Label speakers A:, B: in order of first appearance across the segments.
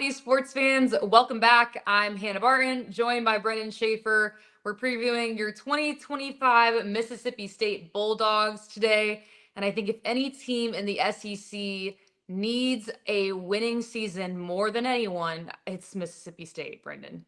A: Southeast sports fans? Welcome back. I'm Hanna Barton, joined by Brenden Schaeffer. We're previewing your 2025 Mississippi State Bulldogs today. And I think if any team in the SEC needs a winning season more than anyone, it's Mississippi State, Brenden.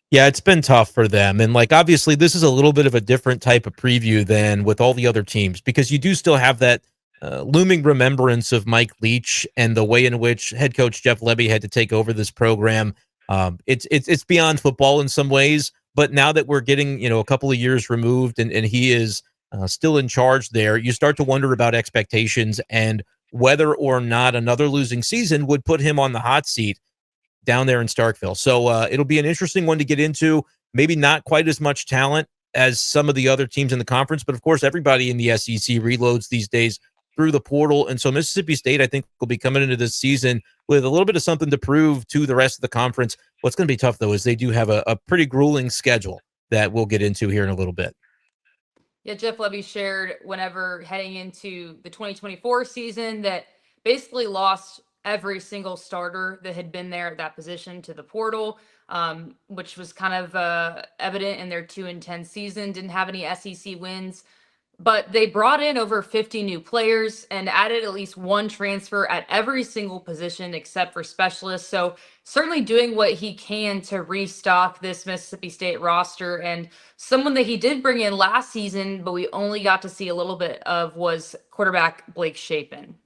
B: Yeah, it's been tough for them. And obviously, this is a little bit of a different type of preview than with all the other teams because you do still have that looming remembrance of Mike Leach and the way in which head coach Jeff Lebby had to take over this program. It's beyond football in some ways, but now that we're getting a couple of years removed and he is still in charge there, you start to wonder about expectations and whether or not another losing season would put him on the hot seat down there in Starkville. So it'll be an interesting one to get into. Maybe not quite as much talent as some of the other teams in the conference, but of course, everybody in the SEC reloads these days through the portal. And so Mississippi State, I think, will be coming into this season with a little bit of something to prove to the rest of the conference. What's going to be tough, though, is they do have a pretty grueling schedule that we'll get into here in a little bit.
A: Yeah, Jeff Lebby shared whenever heading into the 2024 season that basically lost every single starter that had been there at that position to the portal, which was kind of evident in their 2-10 season. Didn't have any SEC wins, but they brought in over 50 new players and added at least one transfer at every single position except for specialists. So certainly doing what he can to restock this Mississippi State roster. And someone that he did bring in last season, but we only got to see a little bit of, was quarterback Blake Shapen.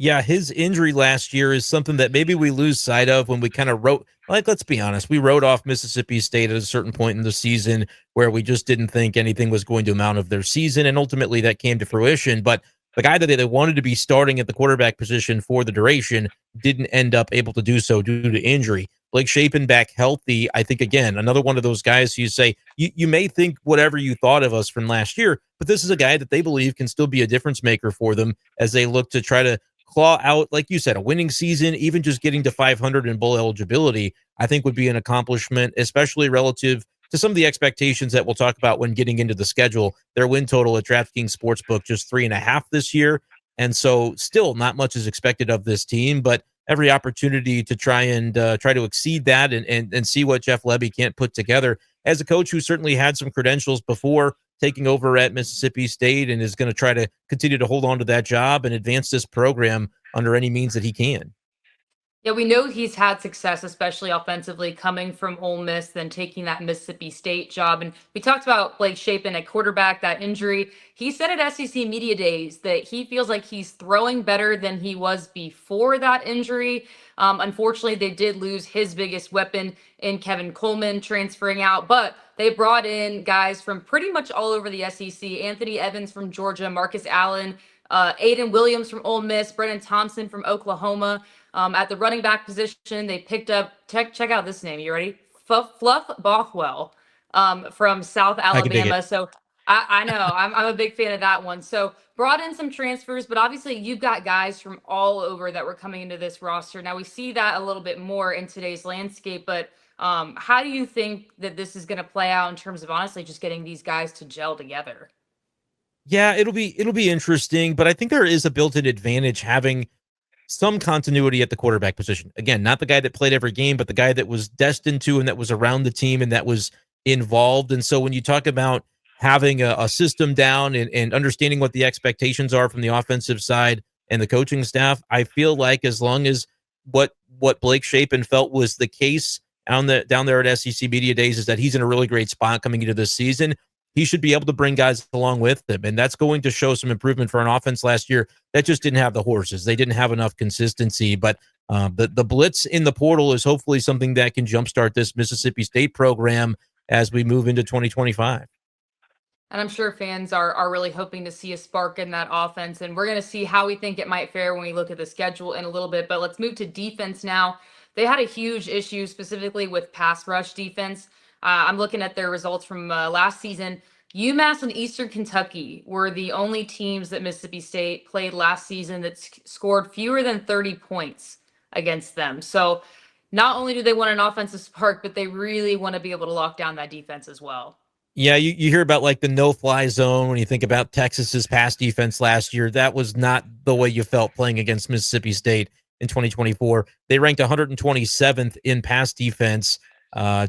B: Yeah, his injury last year is something that maybe we lose sight of when we kind of let's be honest, we wrote off Mississippi State at a certain point in the season where we just didn't think anything was going to amount of their season, and ultimately that came to fruition. But the guy that they wanted to be starting at the quarterback position for the duration didn't end up able to do so due to injury. Blake Shapen back healthy, I think, again, another one of those guys who you say, you may think whatever you thought of us from last year, but this is a guy that they believe can still be a difference maker for them as they look to try to claw out, like you said, a winning season. Even just getting to 500 in bowl eligibility, I think would be an accomplishment, especially relative to some of the expectations that we'll talk about when getting into the schedule. Their win total at DraftKings Sportsbook just 3.5 this year. And so still not much is expected of this team, but every opportunity to try to exceed that and see what Jeff Lebby can't put together as a coach who certainly had some credentials before taking over at Mississippi State and is going to try to continue to hold on to that job and advance this program under any means that he can.
A: Yeah, we know he's had success, especially offensively, coming from Ole Miss, then taking that Mississippi State job. And we talked about Blake Shapen at quarterback, that injury. He said at SEC Media Days that he feels like he's throwing better than he was before that injury. Unfortunately, they did lose his biggest weapon in Kevin Coleman transferring out, but they brought in guys from pretty much all over the SEC. Anthony Evans from Georgia, Marcus Allen, Aiden Williams from Ole Miss, Brennan Thompson from Oklahoma. At the running back position, they picked up, check out this name. You ready? Fluff Bothwell from South Alabama. So I know I'm a big fan of that one. So brought in some transfers, but obviously you've got guys from all over that were coming into this roster. Now we see that a little bit more in today's landscape, but how do you think that this is going to play out in terms of honestly just getting these guys to gel together?
B: Yeah, it'll be interesting, but I think there is a built-in advantage having some continuity at the quarterback position. Again, not the guy that played every game, but the guy that was destined to and that was around the team and that was involved. And so when you talk about having a system down and understanding what the expectations are from the offensive side and the coaching staff, I feel like as long as what Blake Shapen felt was the case down there at SEC Media Days is that he's in a really great spot coming into this season, he should be able to bring guys along with him. And that's going to show some improvement for an offense last year that just didn't have the horses. They didn't have enough consistency. But the blitz in the portal is hopefully something that can jumpstart this Mississippi State program as we move into 2025.
A: And I'm sure fans are really hoping to see a spark in that offense. And we're going to see how we think it might fare when we look at the schedule in a little bit. But let's move to defense now. They had a huge issue specifically with pass rush defense. I'm looking at their results from last season. UMass and Eastern Kentucky were the only teams that Mississippi State played last season that scored fewer than 30 points against them. So not only do they want an offensive spark, but they really want to be able to lock down that defense as well.
B: Yeah, you hear about like the no-fly zone when you think about Texas's pass defense last year. That was not the way you felt playing against Mississippi State in 2024. They ranked 127th in pass defense,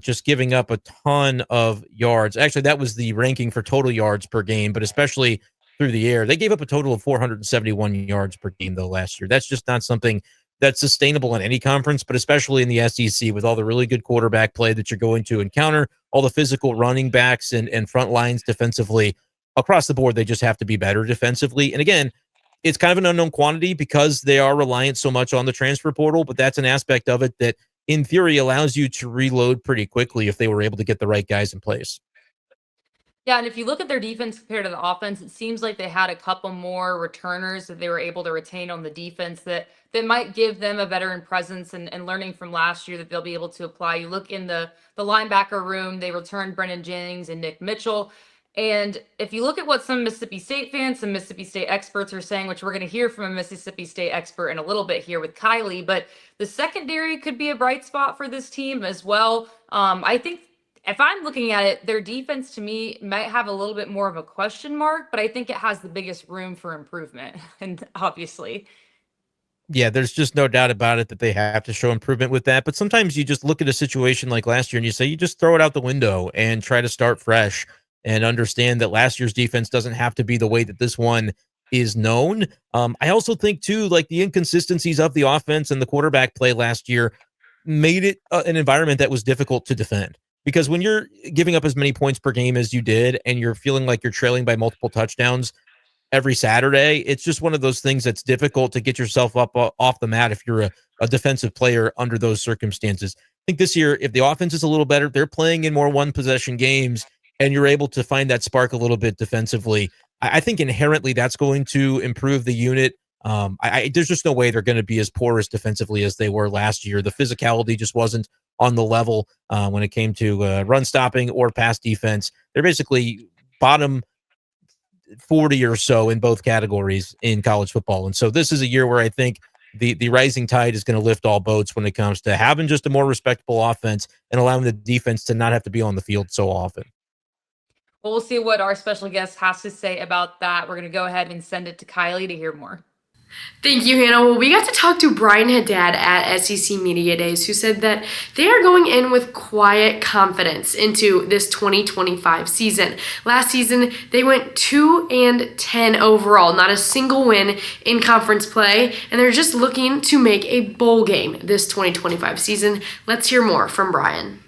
B: just giving up a ton of yards. Actually, that was the ranking for total yards per game, but especially through the air. They gave up a total of 471 yards per game, though, last year. That's just not something that's sustainable in any conference, but especially in the SEC with all the really good quarterback play that you're going to encounter, all the physical running backs and front lines defensively. Across the board, they just have to be better defensively. And again, it's kind of an unknown quantity because they are reliant so much on the transfer portal, but that's an aspect of it that in theory allows you to reload pretty quickly if they were able to get the right guys in place.
A: Yeah, and if you look at their defense compared to the offense, it seems like they had a couple more returners that they were able to retain on the defense that might give them a veteran presence and learning from last year that they'll be able to apply. You look in the linebacker room, they returned Brenden Jennings and Nick Mitchell. And if you look at what some Mississippi State fans, some Mississippi State experts are saying, which we're going to hear from a Mississippi State expert in a little bit here with Kylie, but the secondary could be a bright spot for this team as well. I think if I'm looking at it, their defense to me might have a little bit more of a question mark, but I think it has the biggest room for improvement. And obviously,
B: Yeah, there's just no doubt about it that they have to show improvement with that. But sometimes you just look at a situation like last year and you say, you just throw it out the window and try to start fresh and understand that last year's defense doesn't have to be the way that this one is known. I also think, too, like the inconsistencies of the offense and the quarterback play last year made it an environment that was difficult to defend. Because when you're giving up as many points per game as you did and you're feeling like you're trailing by multiple touchdowns, every Saturday, it's just one of those things that's difficult to get yourself up off the mat if you're a defensive player under those circumstances. I think this year, if the offense is a little better, they're playing in more one possession games, and you're able to find that spark a little bit defensively. I think inherently that's going to improve the unit. There's just no way they're going to be as porous defensively as they were last year. The physicality just wasn't on the level when it came to run stopping or pass defense. They're basically bottom 40 or so in both categories in college football. And so this is a year where I think the rising tide is going to lift all boats when it comes to having just a more respectable offense and allowing the defense to not have to be on the field so often.
A: well, we'll see what our special guest has to say about that. We're going to go ahead and send it to Kylie to hear more.
C: Thank you, Hannah. Well, we got to talk to Brian Haddad at SEC Media Days, who said that they are going in with quiet confidence into this 2025 season. Last season, they went 2-10 overall, not a single win in conference play, and they're just looking to make a bowl game this 2025 season. Let's hear more from Brian.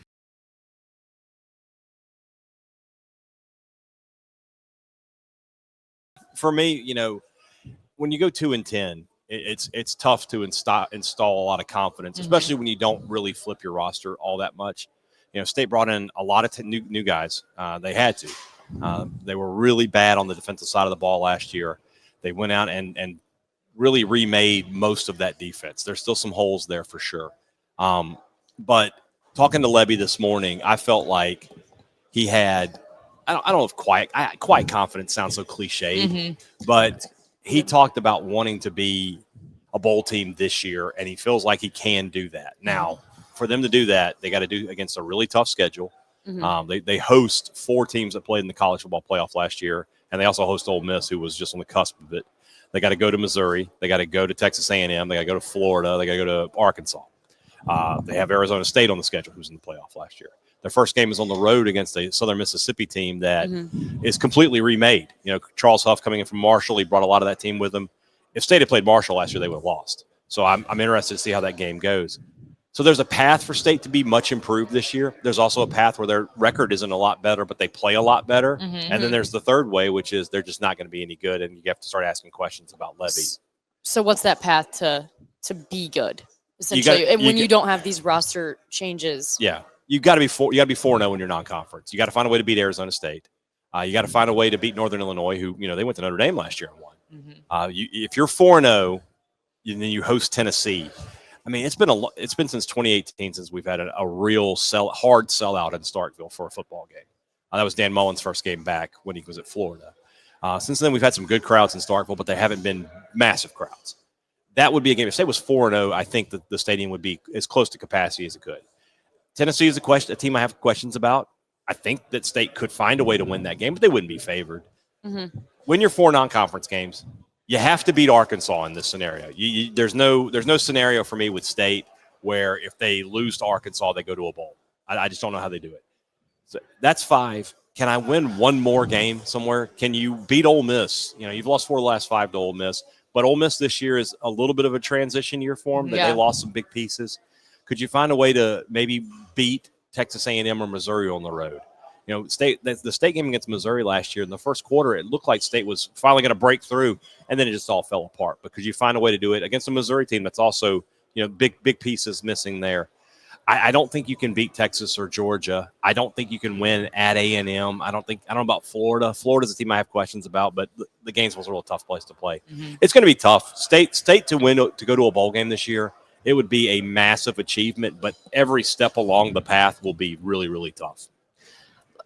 D: For me, when you go 2-10, it's tough to install a lot of confidence, especially when you don't really flip your roster all that much. State brought in a lot of new guys. They had to. They were really bad on the defensive side of the ball last year. They went out and really remade most of that defense. There's still some holes there for sure. But talking to Lebby this morning, I felt like he had – I don't know if quiet confidence sounds so cliched, but he talked about wanting to be a bowl team this year, and he feels like he can do that. Now, for them to do that, they got to do against a really tough schedule. They host 4 teams that played in the college football playoff last year, and they also host Ole Miss, who was just on the cusp of it. They got to go to Missouri. They got to go to Texas A&M. They got to go to Florida. They got to go to Arkansas. They have Arizona State on the schedule, who's in the playoff last year. Their first game is on the road against a Southern Mississippi team that is completely remade. Charles Huff coming in from Marshall, he brought a lot of that team with him. If State had played Marshall last year, they would have lost. So I'm interested to see how that game goes. So there's a path for State to be much improved this year. There's also a path where their record isn't a lot better, but they play a lot better. And then there's the third way, which is they're just not going to be any good, and you have to start asking questions about Lebby.
E: So what's that path to be good, essentially, when you don't have these roster changes?
D: Yeah. You got to be 4-0 in your non-conference. You got to find a way to beat Arizona State. You got to find a way to beat Northern Illinois, who they went to Notre Dame last year and won. If you're 4-0, and then you host Tennessee. I mean, it's been since 2018 since we've had a real hard sellout in Starkville for a football game. That was Dan Mullen's first game back when he was at Florida. Since then, we've had some good crowds in Starkville, but they haven't been massive crowds. That would be a game. If State was 4-0, I think that the stadium would be as close to capacity as it could. Tennessee is a team I have questions about. I think that State could find a way to win that game, but they wouldn't be favored. Win your 4 non-conference games. You have to beat Arkansas in this scenario. There's no scenario for me with State where if they lose to Arkansas, they go to a bowl. I just don't know how they do it. So that's 5. Can I win one more game somewhere? Can you beat Ole Miss? You've lost 4 of the last 5 to Ole Miss, but Ole Miss this year is a little bit of a transition year for them. That They lost some big pieces. Could you find a way to maybe beat Texas A&M or Missouri on the road? The state game against Missouri last year in the first quarter, it looked like State was finally going to break through, and then it just all fell apart. But could you find a way to do it against a Missouri team that's also big pieces missing there? I don't think you can beat Texas or Georgia. I don't think you can win at A&M. I don't know about Florida. Florida's a team I have questions about, but the Gainesville's a real tough place to play. Mm-hmm. It's going to be tough. State to go to a bowl game this year, it would be a massive achievement, but every step along the path will be really, really tough.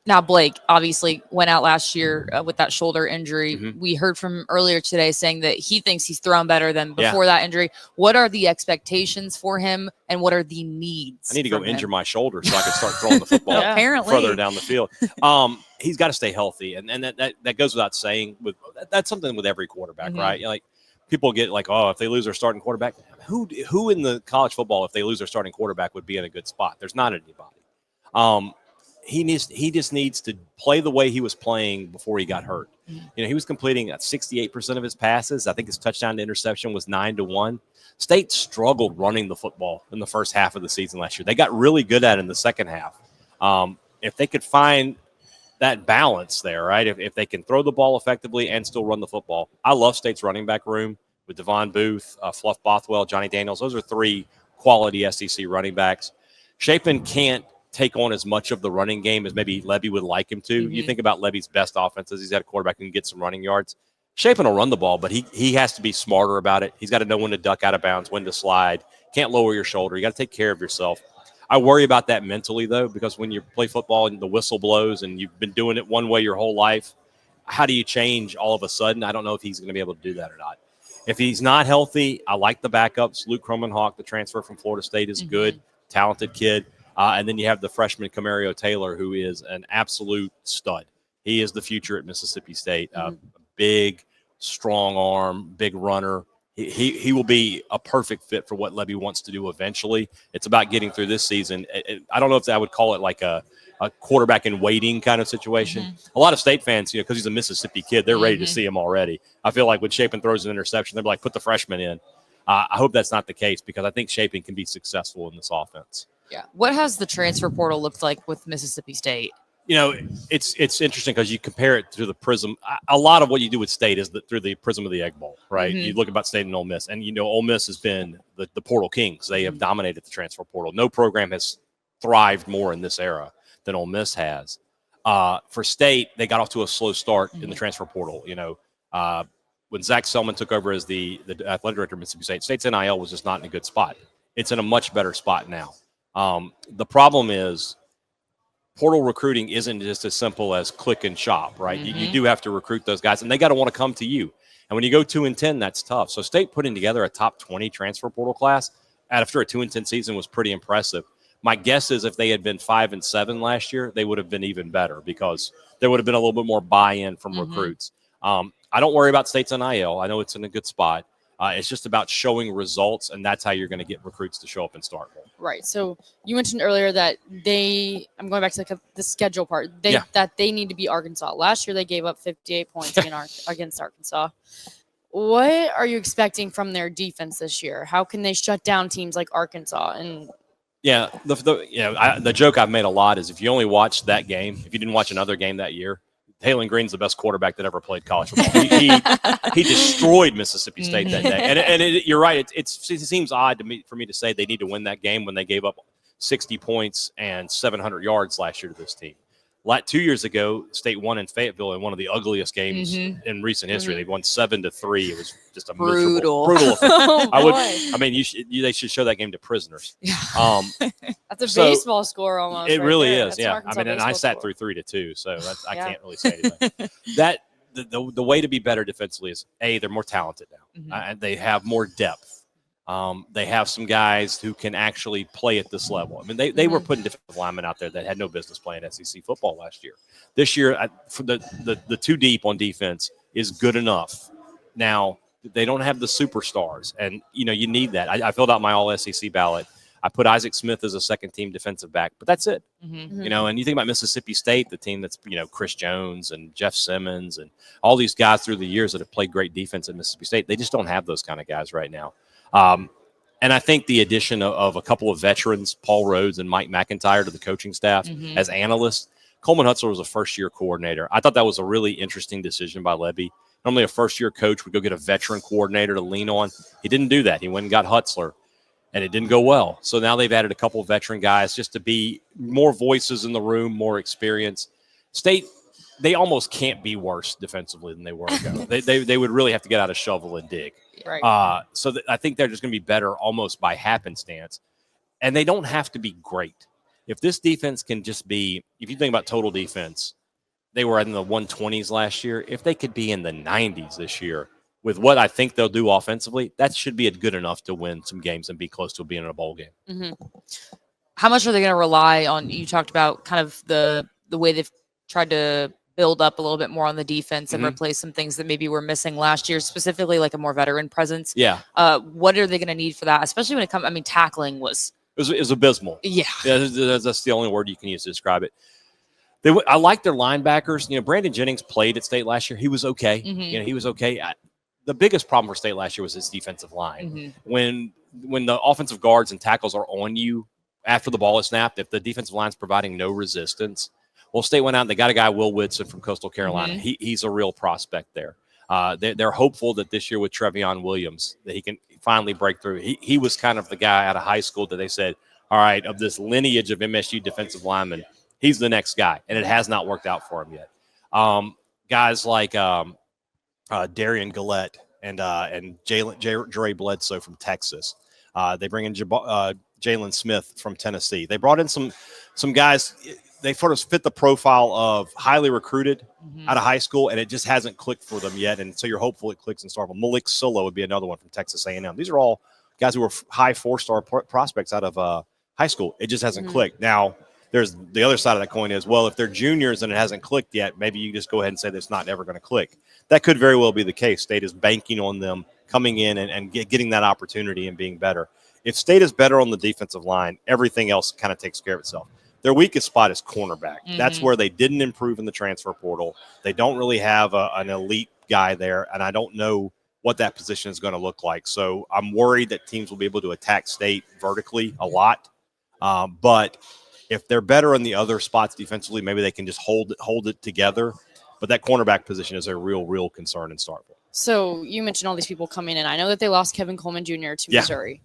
E: Now, Blake obviously went out last year with that shoulder injury.
D: Mm-hmm.
E: We heard from him earlier today saying that he thinks he's thrown better than before that injury. What are the expectations for him, and what are the needs?
D: I need to go injure my shoulder so I can start throwing the football
E: apparently
D: further down the field. He's got to stay healthy, and that goes without saying. That's something with every quarterback,
E: Mm-hmm.
D: right? Like people get like, oh, if they lose their starting quarterback, who in the college football, if they lose their starting quarterback, would be in a good spot? There's not anybody. He just needs to play the way he was playing before he got hurt. He was completing 68% of his passes. I think his touchdown to interception was 9-1. State struggled running the football in the first half of the season last year. They got really good at it in the second half. If they could find that balance there, right? If they can throw the ball effectively and still run the football. I love State's running back room with Devon Booth, Fluff Bothwell, Johnny Daniels. Those are 3 quality SEC running backs. Shapen can't take on as much of the running game as maybe Lebby would like him to. Mm-hmm. You think about Lebby's best offenses. He's got a quarterback who can get some running yards. Shapen will run the ball, but he has to be smarter about it. He's got to know when to duck out of bounds, when to slide. Can't lower your shoulder. You got to take care of yourself. I worry about that mentally, though, because when you play football and the whistle blows and you've been doing it one way your whole life, how do you change all of a sudden? I don't know if he's going to be able to do that or not. If he's not healthy, I like the backups. Luke Cromenhawk, the transfer from Florida State, is good, talented kid. And then you have the freshman Camario Taylor, who is an absolute stud. He is the future at Mississippi State. Big, strong arm, big runner. He will be a perfect fit for what Lebby wants to do eventually. It's about getting through this season. I don't know if I would call it like a quarterback in waiting kind of situation. Mm-hmm. A lot of State fans, because he's a Mississippi kid, they're ready to see him already. I feel like when Shapen throws an interception, they're like, put the freshman in. I hope that's not the case because I think Shapen can be successful in this offense.
E: Yeah. What has the transfer portal looked like with Mississippi State?
D: It's interesting because you compare it through the prism. A lot of what you do with State is through the prism of the Egg Bowl, right? Mm-hmm. You look about State and Ole Miss, and Ole Miss has been the portal kings. They have dominated the transfer portal. No program has thrived more in this era than Ole Miss has. For State, they got off to a slow start in the transfer portal. When Zach Selman took over as the athletic director of Mississippi State, State's NIL was just not in a good spot. It's in a much better spot now. The problem is portal recruiting isn't just as simple as click and shop, right? Mm-hmm. You do have to recruit those guys, and they got to want to come to you. And when you go 2-10, that's tough. So State putting together a top 20 transfer portal class after a 2-10 season was pretty impressive. My guess is if they had been 5-7 last year, they would have been even better because there would have been a little bit more buy-in from recruits. I don't worry about State's NIL. I know it's in a good spot. It's just about showing results, and that's how you're going to get recruits to show up in Starkville. Right.
E: So you mentioned earlier that I'm going back to the schedule part, that they need to beat Arkansas. Last year they gave up 58 points against Arkansas. What are you expecting from their defense this year? How can they shut down teams like Arkansas? And
D: the joke I've made a lot is if you only watched that game, if you didn't watch another game that year, Halen Green's the best quarterback that ever played college football. He destroyed Mississippi State that day. And you're right. It seems odd for me to say they need to win that game when they gave up 60 points and 700 yards last year to this team. 2 years ago, State won in Fayetteville in one of the ugliest games in recent history. They won 7-3. It was just a brutal. They should show that game to prisoners.
E: That's a baseball score almost.
D: It
E: right
D: really
E: there.
D: is.
E: That's
D: And I sat through 3-2, so I can't really say anything. The way to be better defensively is they're more talented now, and they have more depth. They have some guys who can actually play at this level. I mean, they were putting defensive linemen out there that had no business playing SEC football last year. This year, for the 2 deep on defense is good enough. Now, They don't have the superstars, and you need that. I filled out my All SEC ballot. I put Isaac Smith as a second-team defensive back, but that's it. And you think about Mississippi State, the team that's Chris Jones and Jeff Simmons and all these guys through the years that have played great defense at Mississippi State. They just don't have those kind of guys right now. And I think the addition of a couple of veterans, Paul Rhodes and Mike McIntyre, to the coaching staff as analysts. Coleman Hutzler was a first-year coordinator. I thought that was a really interesting decision by Lebby. Normally a first-year coach would go get a veteran coordinator to lean on. He didn't do that. He went and got Hutzler, and it didn't go well. So now they've added a couple of veteran guys just to be more voices in the room, more experience. State, they almost can't be worse defensively than they were ago. they would really have to get out a shovel and dig.
E: Right.
D: So I think they're just going to be better almost by happenstance. And they don't have to be great. If this defense can just be, if you think about total defense, they were in the 120s last year. If they could be in the 90s this year with what I think they'll do offensively, that should be good enough to win some games and be close to being in a bowl game.
E: How much are they going to rely on? You talked about kind of the way they've tried to build up a little bit more on the defense and replace some things that maybe were missing last year, specifically like a more veteran presence.
D: Yeah.
E: What are they going to need for that? Especially when it comes, tackling was
D: abysmal.
E: Yeah.
D: That's the only word you can use to describe it. I like their linebackers. Brenden Jennings played at State last year. He was okay. He was okay. The biggest problem for State last year was his defensive line. When the offensive guards and tackles are on you after the ball is snapped, if the defensive line's providing no resistance, well, State went out and they got a guy, Will Whitson from Coastal Carolina. He's a real prospect there. They're hopeful that this year with Trevion Williams that he can finally break through. He was kind of the guy out of high school that they said, all right, of this lineage of MSU defensive linemen, he's the next guy, and it has not worked out for him yet. Guys like Darian Gillette and Jere Bledsoe from Texas. They bring in Jalen Smith from Tennessee. They brought in some guys. They sort of fit the profile of highly recruited out of high school, and it just hasn't clicked for them yet. And so you're hopeful it clicks in Starkville. Malik Solo would be another one from Texas A&M. These are all guys who were high 4-star prospects out of high school. It just hasn't clicked. Now, there's the other side of that coin is, well, if they're juniors and it hasn't clicked yet, maybe you just go ahead and say that's not ever going to click. That could very well be the case. State is banking on them coming in and getting that opportunity and being better. If State is better on the defensive line, everything else kind of takes care of itself. Their weakest spot is cornerback. That's where they didn't improve in the transfer portal. They don't really have an elite guy there, and I don't know what that position is going to look like. So I'm worried that teams will be able to attack State vertically a lot. But if they're better in the other spots defensively, maybe they can just hold it together. But that cornerback position is a real concern in Starkville.
E: So you mentioned all these people coming in. I know that they lost Kevin Coleman Jr. to Missouri.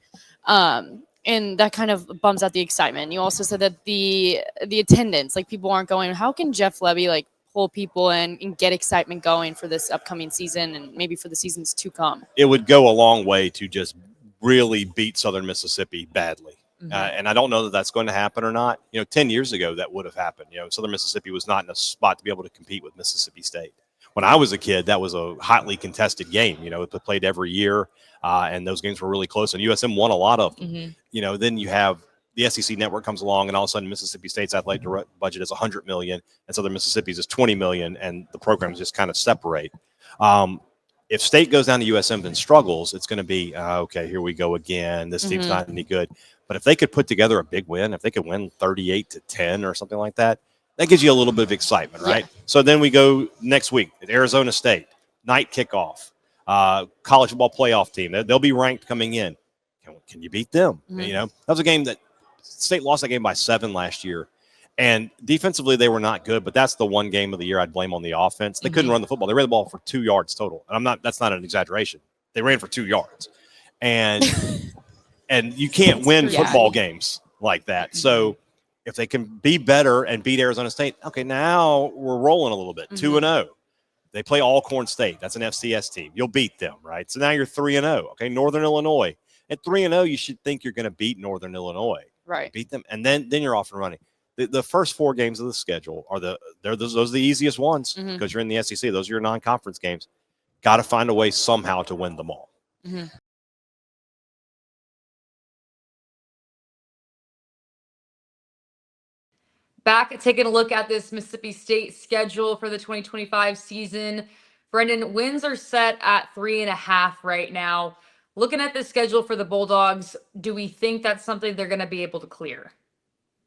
E: And that kind of bums out the excitement. You also said that the attendance, like people aren't going. How can Jeff Lebby pull people in and get excitement going for this upcoming season and maybe for the seasons to come?
D: It would go a long way to just really beat Southern Mississippi badly. And I don't know that that's going to happen or not. 10 years ago that would have happened. Southern Mississippi was not in a spot to be able to compete with Mississippi State. When I was a kid, that was a hotly contested game. It played every year, and those games were really close. And USM won a lot of them. Then you have the SEC network comes along, and all of a sudden Mississippi State's athletic budget is $100 million, and Southern Mississippi's is $20 million, and the programs just kind of separate. If State goes down to USM and struggles, it's going to be okay. Here we go again. This team's not any good. But if they could put together a big win, if they could win 38-10 or something like that, that gives you a little bit of excitement, right? Yeah. So then we go next week at Arizona State, night kickoff, college football playoff team. They'll be ranked coming in. Can you beat them? That was a game that State lost that game by 7 last year. And defensively, they were not good, but that's the one game of the year I'd blame on the offense. They couldn't run the football. They ran the ball for 2 yards total. And that's not an exaggeration. They ran for 2 yards. And and you can't win football games like that. So if they can be better and beat Arizona State, okay, now we're rolling a little bit, 2-0. They play Alcorn State. That's an FCS team. You'll beat them, right? So now you're 3-0. Okay, Northern Illinois. At 3-0, you should think you're going to beat Northern Illinois.
E: Right.
D: Beat them, and then you're off and running. The first 4 games of the schedule are those are the easiest ones because you're in the SEC. Those are your non-conference games. Got to find a way somehow to win them all.
A: Back at taking a look at this Mississippi State schedule for the 2025 season. Brenden, wins are set at 3.5 right now. Looking at the schedule for the Bulldogs, do we think that's something they're going to be able to clear?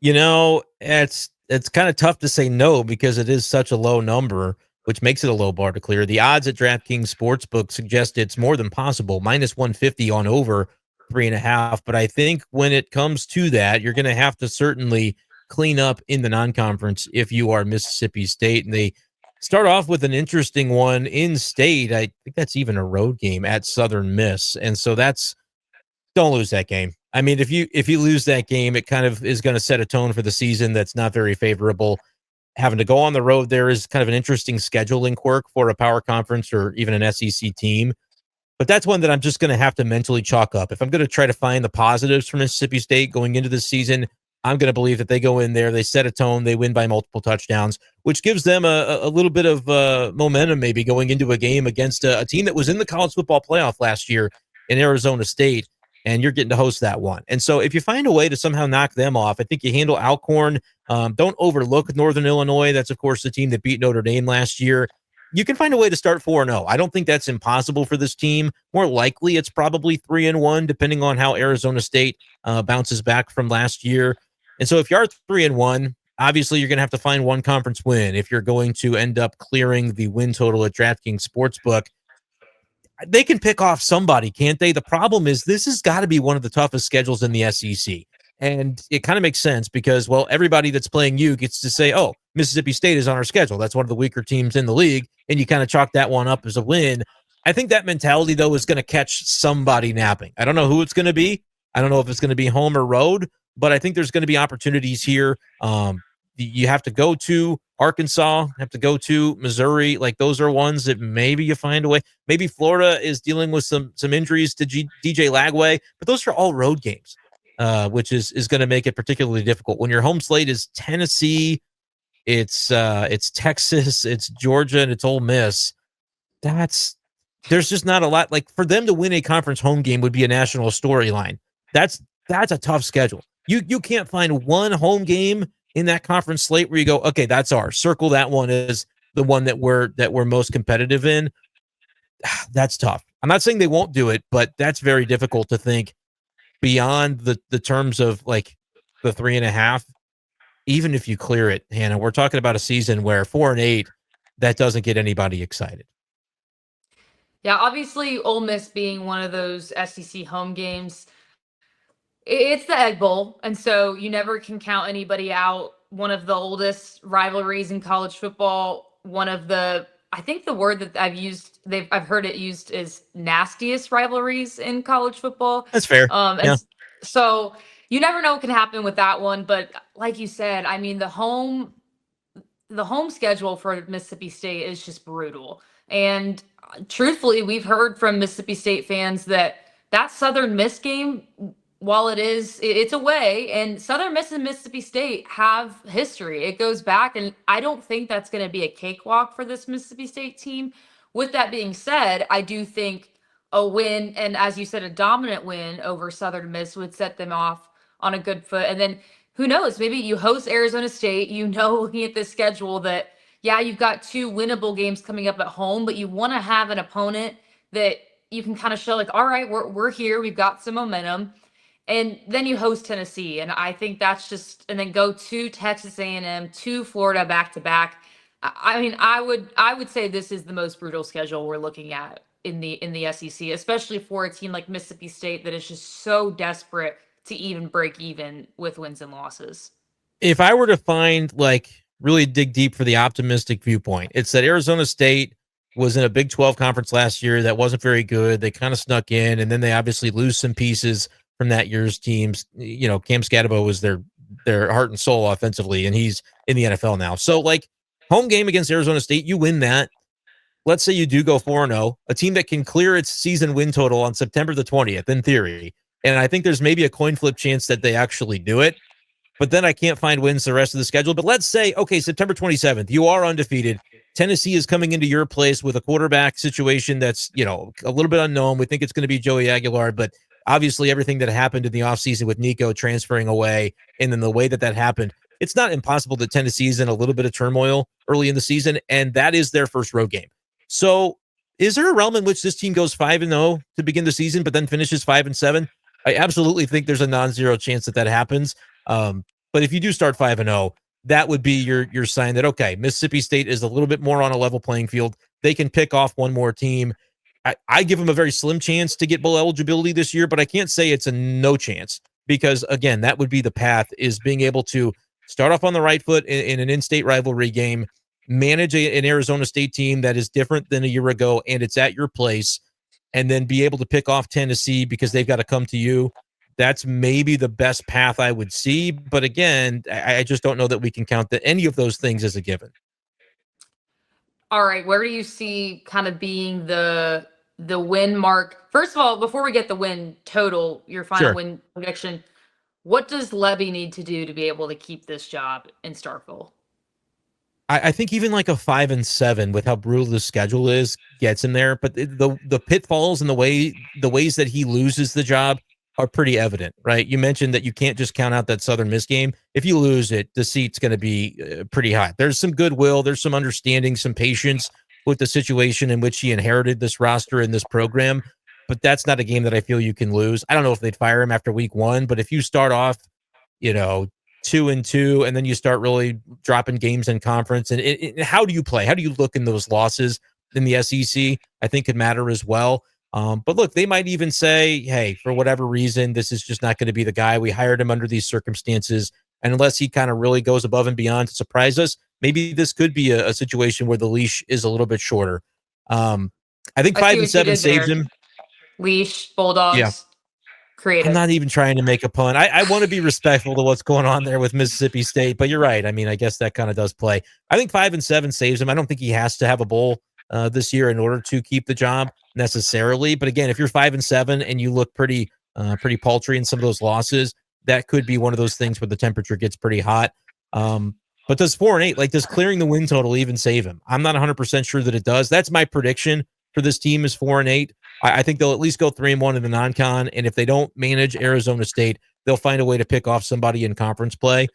B: It's kind of tough to say no because it is such a low number, which makes it a low bar to clear. The odds at DraftKings Sportsbook suggest it's more than possible, -150 on over 3.5. But I think when it comes to that, you're going to have to certainly clean up in the non-conference if you are Mississippi State. And they start off with an interesting one in state. I think that's even a road game at Southern Miss. And so don't lose that game. I mean, if you lose that game, it kind of is going to set a tone for the season that's not very favorable. Having to go on the road there is kind of an interesting scheduling quirk for a power conference or even an SEC team. But that's one that I'm just going to have to mentally chalk up. If I'm going to try to find the positives for Mississippi State going into the season, I'm going to believe that they go in there, they set a tone, they win by multiple touchdowns, which gives them a little bit of momentum maybe going into a game against a team that was in the college football playoff last year in Arizona State, and you're getting to host that one. And so if you find a way to somehow knock them off, I think you handle Alcorn. Don't overlook Northern Illinois. That's, of course, the team that beat Notre Dame last year. You can find a way to start 4-0. I don't think that's impossible for this team. More likely, it's probably 3-1, depending on how Arizona State bounces back from last year. And so if you are 3-1, obviously you're going to have to find one conference win if you're going to end up clearing the win total at DraftKings Sportsbook. They can pick off somebody, can't they? The problem is this has got to be one of the toughest schedules in the SEC. And it kind of makes sense because, well, everybody that's playing you gets to say, oh, Mississippi State is on our schedule. That's one of the weaker teams in the league. And you kind of chalk that one up as a win. I think that mentality, though, is going to catch somebody napping. I don't know who it's going to be. I don't know if it's going to be home or road, but I think there's going to be opportunities here. You have to go to Arkansas, have to go to Missouri. Like, those are ones that maybe you find a way. Maybe Florida is dealing with some injuries to DJ Lagway, but those are all road games, which is going to make it particularly difficult. When your home slate is Tennessee, it's Texas, it's Georgia, and it's Ole Miss. There's just not a lot. Like, for them to win a conference home game would be a national storyline. That's a tough schedule. You can't find one home game in that conference slate where you go, okay, that's ours. Circle that one as the one that we're most competitive in. That's tough. I'm not saying they won't do it, but that's very difficult to think beyond the terms of like the 3.5. Even if you clear it, Hannah, we're talking about a season where 4-8, that doesn't get anybody excited.
A: Yeah, obviously Ole Miss being one of those SEC home games, it's the Egg Bowl, and so you never can count anybody out. One of the oldest rivalries in college football. One of the, I think the word that I've heard it used is nastiest rivalries in college football.
B: That's fair.
A: And so you never know what can happen with that one. But like you said, I mean, the home schedule for Mississippi State is just brutal. And truthfully, we've heard from Mississippi State fans that Southern Miss game, while it's away, and Southern Miss and Mississippi State have history. It goes back, and I don't think that's going to be a cakewalk for this Mississippi State team. With that being said, I do think a win, and as you said, a dominant win over Southern Miss would set them off on a good foot. And then who knows, maybe you host Arizona State, looking at this schedule that, yeah, you've got 2 winnable games coming up at home, but you want to have an opponent that you can kind of show like, all right, we're here, we've got some momentum. And then you host Tennessee, and I think that's just, and then go to Texas A&M, to Florida back to back. I mean, I would say this is the most brutal schedule we're looking at in the SEC, especially for a team like Mississippi State that is just so desperate to even break even with wins and losses.
B: If I were to find, like, really dig deep for the optimistic viewpoint, it's that Arizona State was in a Big 12 conference last year that wasn't very good. They kind of snuck in, and then they obviously lose some pieces from that year's teams. Cam Scatabo was their heart and soul offensively, and he's in the NFL now. So, like, home game against Arizona State, you win that. Let's say you do go 4-0, a team that can clear its season win total on September the 20th, in theory. And I think there's maybe a coin flip chance that they actually do it. But then I can't find wins the rest of the schedule. But let's say, okay, September 27th, you are undefeated. Tennessee is coming into your place with a quarterback situation that's, a little bit unknown. We think it's going to be Joey Aguilar, but obviously everything that happened in the offseason with Nico transferring away and then the way that happened, it's not impossible that Tennessee is in a little bit of turmoil early in the season, and that is their first road game. So is there a realm in which this team goes 5-0 to begin the season, but then finishes 5-7? I absolutely think there's a non-zero chance that happens. But if you do start 5-0, that would be your sign that, okay, Mississippi State is a little bit more on a level playing field. They can pick off one more team. I give them a very slim chance to get bowl eligibility this year, but I can't say it's a no chance because, again, that would be the path, is being able to start off on the right foot in an in-state rivalry game, manage an Arizona State team that is different than a year ago, and it's at your place, and then be able to pick off Tennessee because they've got to come to you. That's maybe the best path I would see. But again, I just don't know that we can count that any of those things as a given.
A: All right, where do you see kind of being the win mark? First of all, before we get the win total, your final win prediction, what does Lebby need to do to be able to keep this job in Starkville?
B: I think even like a 5-7 with how brutal the schedule is gets him there. But the pitfalls and the ways that he loses the job are pretty evident, right? You mentioned that you can't just count out that Southern Miss game. If you lose it, the seat's going to be pretty hot. There's some goodwill, there's some understanding, some patience with the situation in which he inherited this roster and this program. But that's not a game that I feel you can lose. I don't know if they'd fire him after week 1, but if you start off, 2-2, and then you start really dropping games in conference, and how do you play? How do you look in those losses in the SEC? I think could matter as well. But look, they might even say, hey, for whatever reason, this is just not going to be the guy. We hired him under these circumstances. And unless he kind of really goes above and beyond to surprise us, maybe this could be a situation where the leash is a little bit shorter. I think 5-7 saves him.
A: Leash, Bulldogs.
B: Yeah.
A: Creative.
B: I'm not even trying to make a pun. I want to be respectful to what's going on there with Mississippi State, but you're right. I mean, I guess that kind of does play. I think 5-7 saves him. I don't think he has to have a bowl this year in order to keep the job necessarily. But again, if you're 5-7 and you look pretty paltry in some of those losses, that could be one of those things where the temperature gets pretty hot. But does 4-8, like, does clearing the win total even save him? I'm not 100% sure that it does. That's my prediction for this team is 4-8. I think they'll at least go 3-1 in the non-con. And if they don't manage Arizona State, they'll find a way to pick off somebody in conference play.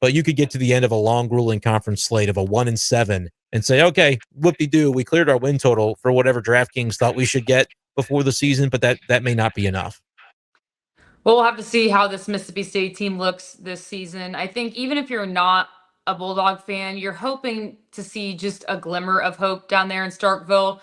B: But you could get to the end of a long, grueling conference slate of a 1-7 and say, okay, whoop-de-doo, we cleared our win total for whatever DraftKings thought we should get before the season, but that may not be enough.
A: Well, we'll have to see how this Mississippi State team looks this season. I think even if you're not a Bulldog fan, you're hoping to see just a glimmer of hope down there in Starkville,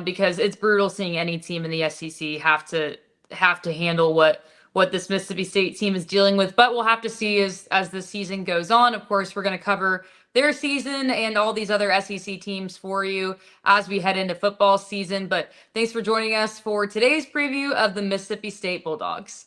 A: because it's brutal seeing any team in the SEC have to handle what this Mississippi State team is dealing with. But we'll have to see as the season goes on. Of course, we're going to cover their season and all these other SEC teams for you as we head into football season. But thanks for joining us for today's preview of the Mississippi State Bulldogs.